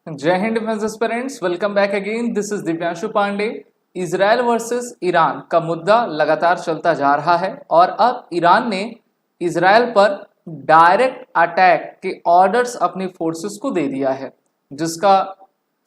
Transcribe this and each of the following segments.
जय हिंद defence aspirants, welcome back again. This is Divyanshu Pandey. Israel versus Iran का मुद्दा लगातार चलता जा रहा है और अब ईरान ने इजराइल पर डायरेक्ट अटैक के ऑर्डर्स अपनी फोर्सेस को दे दिया है, जिसका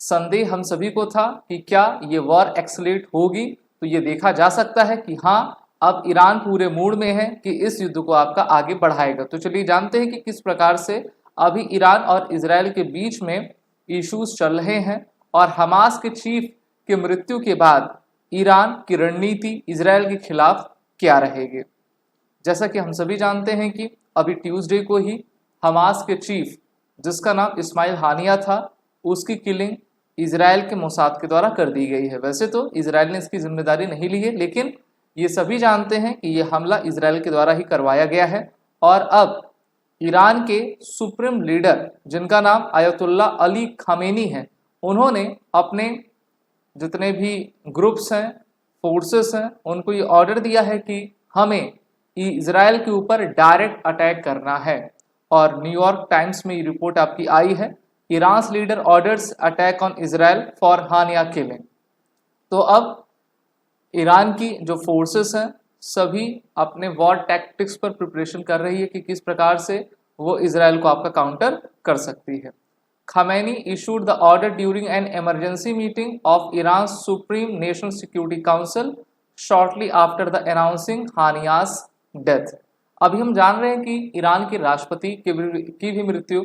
संदेह हम सभी को था कि क्या ये वॉर एक्सलेट होगी। तो ये देखा जा सकता है कि हाँ, अब ईरान पूरे मूड में है कि इस युद्ध को आपका आगे बढ़ाएगा। तो चलिए जानते हैं कि किस प्रकार से अभी ईरान और इजराइल के बीच में इश्यूज चल रहे हैं और हमास के चीफ के मृत्यु के बाद ईरान की रणनीति इजराइल के खिलाफ क्या रहेगी। जैसा कि हम सभी जानते हैं कि अभी ट्यूसडे को ही हमास के चीफ, जिसका नाम इस्माइल हानिया था, उसकी किलिंग इजराइल के मोसाद के द्वारा कर दी गई है। वैसे तो इजराइल ने इसकी जिम्मेदारी नहीं ली है, लेकिन ये सभी जानते हैं कि यह हमला इजराइल के द्वारा ही करवाया गया है। और अब ईरान के सुप्रीम लीडर, जिनका नाम आयतुल्ला अली खामेनी है, उन्होंने अपने जितने भी ग्रुप्स हैं, फोर्सेस हैं, उनको ये ऑर्डर दिया है कि हमें इजराइल के ऊपर डायरेक्ट अटैक करना है। और न्यूयॉर्क टाइम्स में ये रिपोर्ट आपकी आई है, Iran leader orders attack on Israel for Haniyeh killing. तो अब ईरान की जो फोर्सेस हैं सभी अपने वॉर टैक्टिक्स पर प्रिपरेशन कर रही है कि किस प्रकार से वो इजराइल को आपका काउंटर कर सकती है। Khamenei issued the order during an emergency meeting of Iran supreme national security council shortly after the announcing Haniyeh's death. अभी हम जान रहे हैं कि ईरान के राष्ट्रपति की भी मृत्यु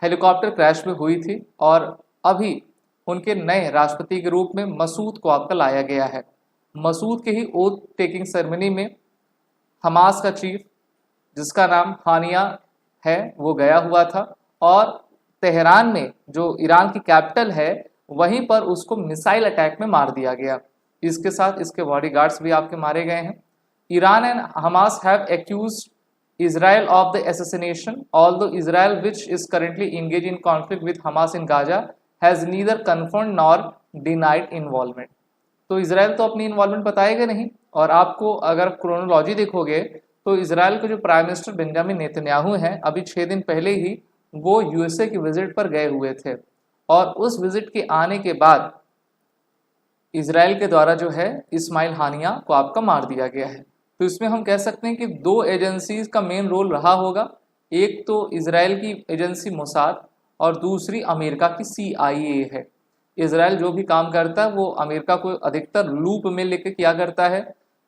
हेलीकॉप्टर क्रैश में हुई थी और अभी उनके नए राष्ट्रपति के रूप में मसूद को आपका लाया गया है। मसूद के ही ओथ टेकिंग सेरेमनी में हमास का चीफ, जिसका नाम हानिया है, वो गया हुआ था और तेहरान में जो ईरान की कैपिटल है वहीं पर उसको मिसाइल अटैक में मार दिया गया। इसके साथ इसके बॉडीगार्ड्स भी आपके मारे गए हैं। Iran and Hamas have accused Israel of the assassination, although Israel, which is currently engaged in conflict with Hamas in Gaza, has neither confirmed nor denied involvement. तो इजराइल तो अपनी इन्वॉल्वमेंट बताएगा नहीं। और आपको अगर क्रोनोलॉजी देखोगे तो इजराइल के जो प्राइम मिनिस्टर बेंजामिन नेतन्याहू हैं, अभी 6 दिन पहले ही वो यूएसए की विजिट पर गए हुए थे और उस विजिट के आने के बाद इजराइल के द्वारा जो है इस्माइल हानिया को आपका मार दिया गया है। तो इसमें हम कह सकते हैं कि 2 एजेंसीज का मेन रोल रहा होगा। एक तो इजराइल की एजेंसी मोसाद और दूसरी अमेरिका की CIA है। इजराइल जो भी काम करता है वो अमेरिका को अधिकतर लूप में लेके किया करता है।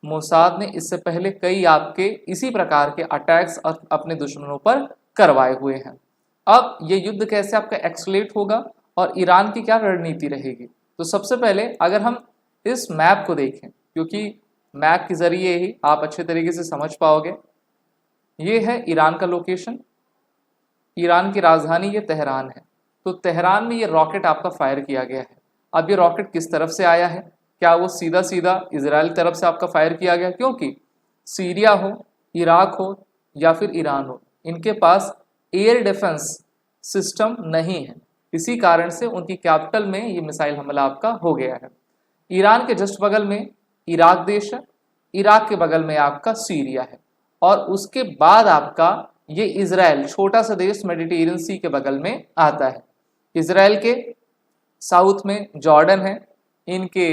मोसाद ने इससे पहले कई आपके इसी प्रकार के अटैक्स अपने दुश्मनों पर करवाए हुए हैं। अब ये युद्ध कैसे आपका एक्सलेट होगा और ईरान की क्या रणनीति रहेगी। तो सबसे पहले अगर हम इस मैप को देखें, क्योंकि मैप के जरिए ही आप अच्छे तरीके से समझ पाओगे। ये है ईरान का लोकेशन, ईरान की राजधानी ये तेहरान है। तो तेहरान में ये रॉकेट आपका फायर किया गया है। अब ये रॉकेट किस तरफ से आया है? क्या वो सीधा सीधा इजराइल तरफ से आपका फायर किया गया? क्योंकि सीरिया हो, इराक हो या फिर ईरान हो, इनके पास एयर डिफेंस सिस्टम नहीं है। इसी कारण से उनकी कैपिटल में ये मिसाइल हमला आपका हो गया है। ईरान के जस्ट बगल में इराक देश है, इराक के बगल में आपका सीरिया है और उसके बाद आपका ये इजराइल, छोटा सा देश मेडिटेरियन सी के बगल में आता है। इजराइल के साउथ में जॉर्डन है, इनके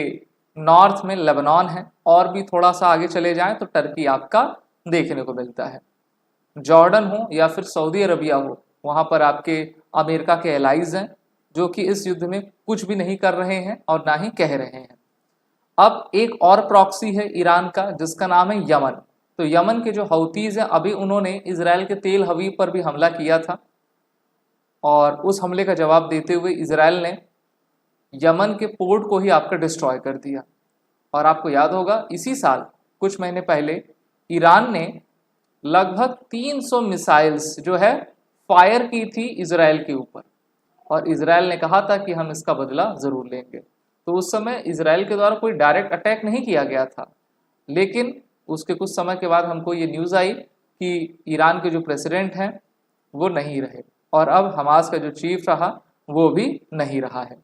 नॉर्थ में लेबनान है और भी थोड़ा सा आगे चले जाएं तो टर्की आपका देखने को मिलता है। जॉर्डन हो या फिर सऊदी अरबिया हो, वहां पर आपके अमेरिका के एलाइज हैं जो कि इस युद्ध में कुछ भी नहीं कर रहे हैं और ना ही कह रहे हैं। अब एक और प्रॉक्सी है ईरान का, जिसका नाम है यमन। तो यमन के जो हौतीज हैं, अभी उन्होंने इजराइल के तेल हवीब पर भी हमला किया था और उस हमले का जवाब देते हुए इजराइल ने यमन के पोर्ट को ही आपका डिस्ट्रॉय कर दिया। और आपको याद होगा इसी साल कुछ महीने पहले ईरान ने लगभग 300 मिसाइल्स जो है फायर की थी इजराइल के ऊपर और इजराइल ने कहा था कि हम इसका बदला जरूर लेंगे। तो उस समय इजराइल के द्वारा कोई डायरेक्ट अटैक नहीं किया गया था, लेकिन उसके कुछ समय के बाद हमको ये न्यूज़ आई कि ईरान के जो प्रेसिडेंट हैं वो नहीं रहे और अब हमास का जो चीफ रहा वो भी नहीं रहा है।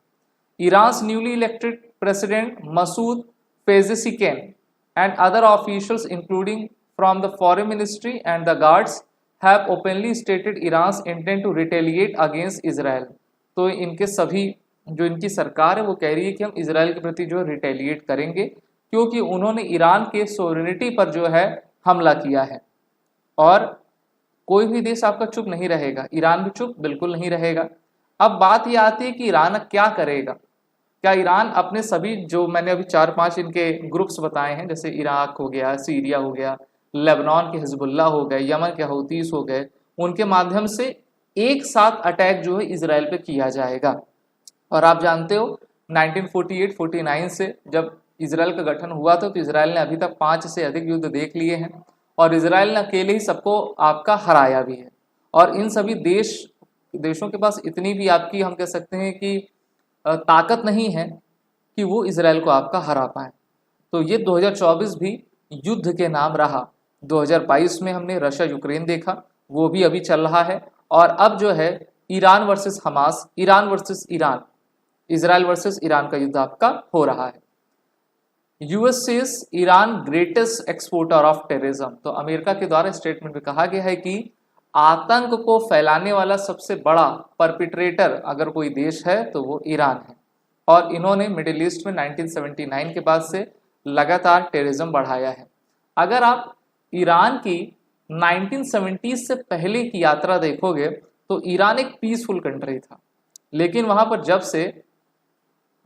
Iran newly elected president Masoud Pezeshkian and other officials including from the foreign ministry and the guards have openly stated Iran's intent to retaliate against Israel. तो इनके सभी जो इनकी सरकार है वो कह रही है कि हम इजराइल के प्रति जो है रिटेलिएट करेंगे, क्योंकि उन्होंने ईरान के सोवरेनिटी पर जो है हमला किया है। और कोई भी देश आपका चुप नहीं रहेगा, ईरान भी चुप बिल्कुल नहीं रहेगा। अब बात ये आती है कि ईरान क्या करेगा। क्या ईरान अपने सभी, जो मैंने अभी 4-5 इनके ग्रुप्स बताए हैं, जैसे इराक हो गया, सीरिया हो गया, लेबनान के हिजबुल्लाह हो गए, यमन के हouthis हो गए, उनके माध्यम से एक साथ अटैक जो है इजराइल पे किया जाएगा। और आप जानते हो 1948-49 से जब इजराइल का गठन हुआ था तो इजराइल ने अभी तक 5 से अधिक युद्ध देख लिए हैं और इजराइल ने अकेले ही सबको आपका हराया भी है। और इन सभी देशों के पास इतनी भी आपकी, हम कह सकते हैं कि ताकत नहीं है कि वो इजराइल को आपका हरा पाए। तो ये 2024 भी युद्ध के नाम रहा। 2022 में हमने रशिया यूक्रेन देखा, वो भी अभी चल रहा है। और अब जो है Iran versus Hamas, Iran versus Iran, Israel versus Iran का युद्ध आपका हो रहा है। US says Iran greatest exporter of terrorism. तो अमेरिका के द्वारा स्टेटमेंट में कहा गया है कि आतंक को फैलाने वाला सबसे बड़ा परपिट्रेटर अगर कोई देश है तो वो ईरान है। और इन्होंने मिडिल ईस्ट में 1979 के बाद से लगातार टेररिज्म बढ़ाया है। अगर आप ईरान की 1970 से पहले की यात्रा देखोगे तो ईरान एक पीसफुल कंट्री था, लेकिन वहां पर जब से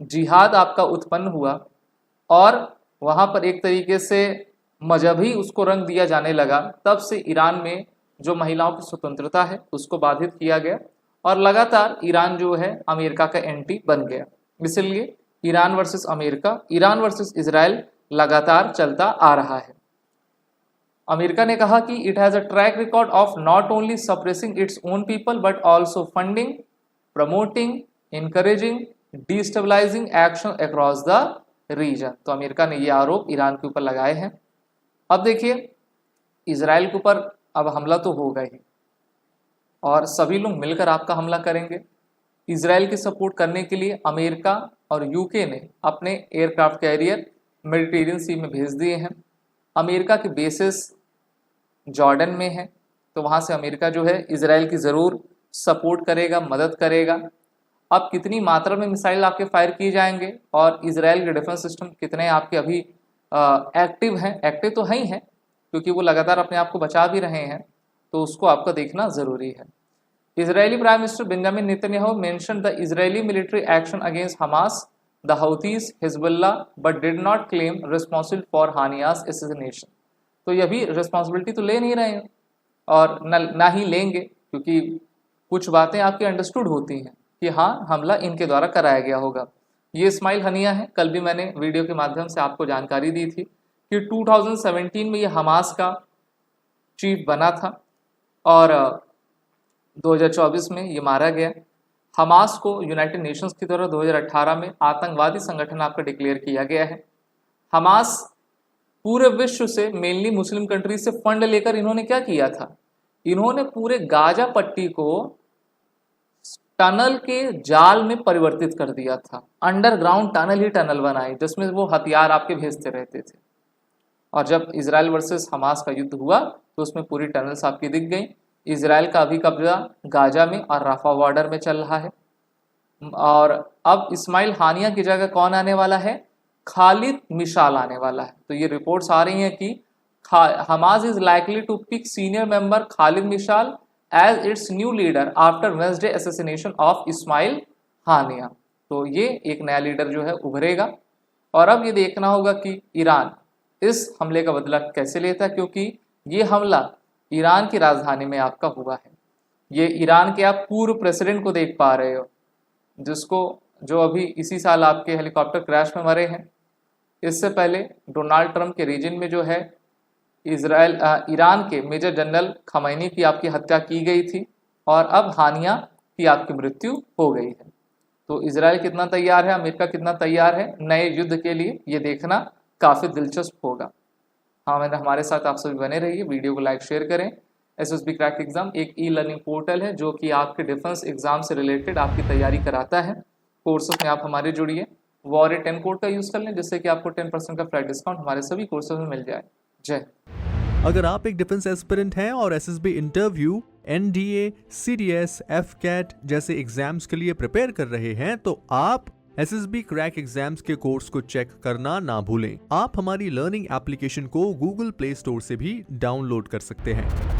जिहाद आपका उत्पन्न हुआ और वहां पर एक तरीके से मजहबी उसको रंग दिया जाने लगा, तब से ईरान में जो महिलाओं की स्वतंत्रता है उसको बाधित किया गया और लगातार ईरान जो है अमेरिका का एंटी बन गया। इसलिए Iran versus America, Iran versus Israel लगातार चलता आ रहा है। अमेरिका ने कहा कि it has a track record of not only suppressing its own people but also funding, promoting, encouraging, destabilising action across the region. तो अमेरिका ने ये आरोप ईरान के ऊपर लगाए हैं। अब देखिए, इजराइल के ऊपर अब हमला तो होगा ही और सभी लोग मिलकर आपका हमला करेंगे। इजराइल की सपोर्ट करने के लिए अमेरिका और यूके ने अपने एयरक्राफ्ट कैरियर मेडिटेरियन सी में भेज दिए हैं। अमेरिका के बेसिस जॉर्डन में है, तो वहाँ से अमेरिका जो है इजराइल की ज़रूर सपोर्ट करेगा, मदद करेगा। अब कितनी मात्रा में मिसाइल आपके फायर किए जाएंगे और इजराइल के डिफेंस सिस्टम कितने आपके अभी एक्टिव हैं, एक्टिव तो है ही हैं क्योंकि वो लगातार अपने आप को बचा भी रहे हैं, तो उसको आपका देखना ज़रूरी है। Israeli prime minister Benjamin Netanyahu mention the Israeli military action against Hamas, the Houthis, Hezbollah but did not claim responsible for Haniyeh's assassination. तो ये भी रिस्पॉन्सिबिलिटी तो ले नहीं रहे हैं और ना ही लेंगे, क्योंकि कुछ बातें आपकी अंडरस्टूड होती हैं कि हाँ हमला इनके द्वारा कराया गया होगा। ये इस्माइल हनिया है, कल भी मैंने वीडियो के माध्यम से आपको जानकारी दी थी कि 2017 में ये हमास का चीफ बना था और 2024 में ये मारा गया। हमास को यूनाइटेड नेशंस की तरह 2018 में आतंकवादी संगठन आपका डिक्लेयर किया गया है। हमास पूरे विश्व से, मेनली मुस्लिम कंट्री से फंड लेकर इन्होंने क्या किया था, इन्होंने पूरे गाजा पट्टी को टनल के जाल में परिवर्तित कर दिया था। अंडरग्राउंड टनल ही टनल बनाए जिसमें वो हथियार आपके भेजते रहते थे। और जब इजराइल वर्सेस हमास का युद्ध हुआ तो उसमें पूरी टनल्स आपकी दिख गई। इजराइल का अभी कब्जा गाजा में और राफा बॉर्डर में चल रहा है। और अब इस्माइल हानिया की जगह कौन आने वाला है, खालिद मिशाल आने वाला है। तो ये रिपोर्ट्स आ रही हैं कि Hamas is likely to pick senior member Khalid Mishal as its new leader after Wednesday assassination of Ismail Haniyeh. तो ये एक नया लीडर जो है उभरेगा और अब ये देखना होगा कि ईरान इस हमले का बदला कैसे लेता है, क्योंकि ये हमला ईरान की राजधानी में आपका हुआ है। ये ईरान के आप पूर्व प्रेसिडेंट को देख पा रहे हो, जो अभी इसी साल आपके हेलीकॉप्टर क्रैश में मरे हैं। इससे पहले डोनाल्ड ट्रंप के रीजन में जो है ईरान के मेजर जनरल खमैनी की आपकी हत्या की गई थी और अब हानिया की आपकी मृत्यु हो गई है। तो इजराइल कितना तैयार है, अमेरिका कितना तैयार है नए युद्ध के लिए, ये देखना काफ़ी दिलचस्प होगा। हाँ, हमारे साथ आप सभी बने रहिए, वीडियो को लाइक शेयर करें। एसएसबी क्रैक एग्जाम एक ई लर्निंग पोर्टल है जो कि आपके डिफेंस एग्जाम से रिलेटेड आपकी तैयारी कराता है। कोर्सेज में आप हमारे जुड़िए, वॉरियर 10 कोड का यूज़ कर लें जिससे कि आपको 10% का फ्लैट डिस्काउंट हमारे सभी कोर्सेज में मिल जाए। जय। अगर आप एक डिफेंस एस्पिरेंट हैं और SSB interview, NDA, CDS, FCAT जैसे एग्जाम्स के लिए प्रिपेयर कर रहे हैं तो आप SSB क्रैक एग्जाम्स के कोर्स को चेक करना ना भूलें। आप हमारी लर्निंग एप्लीकेशन को गूगल प्ले स्टोर से भी डाउनलोड कर सकते हैं।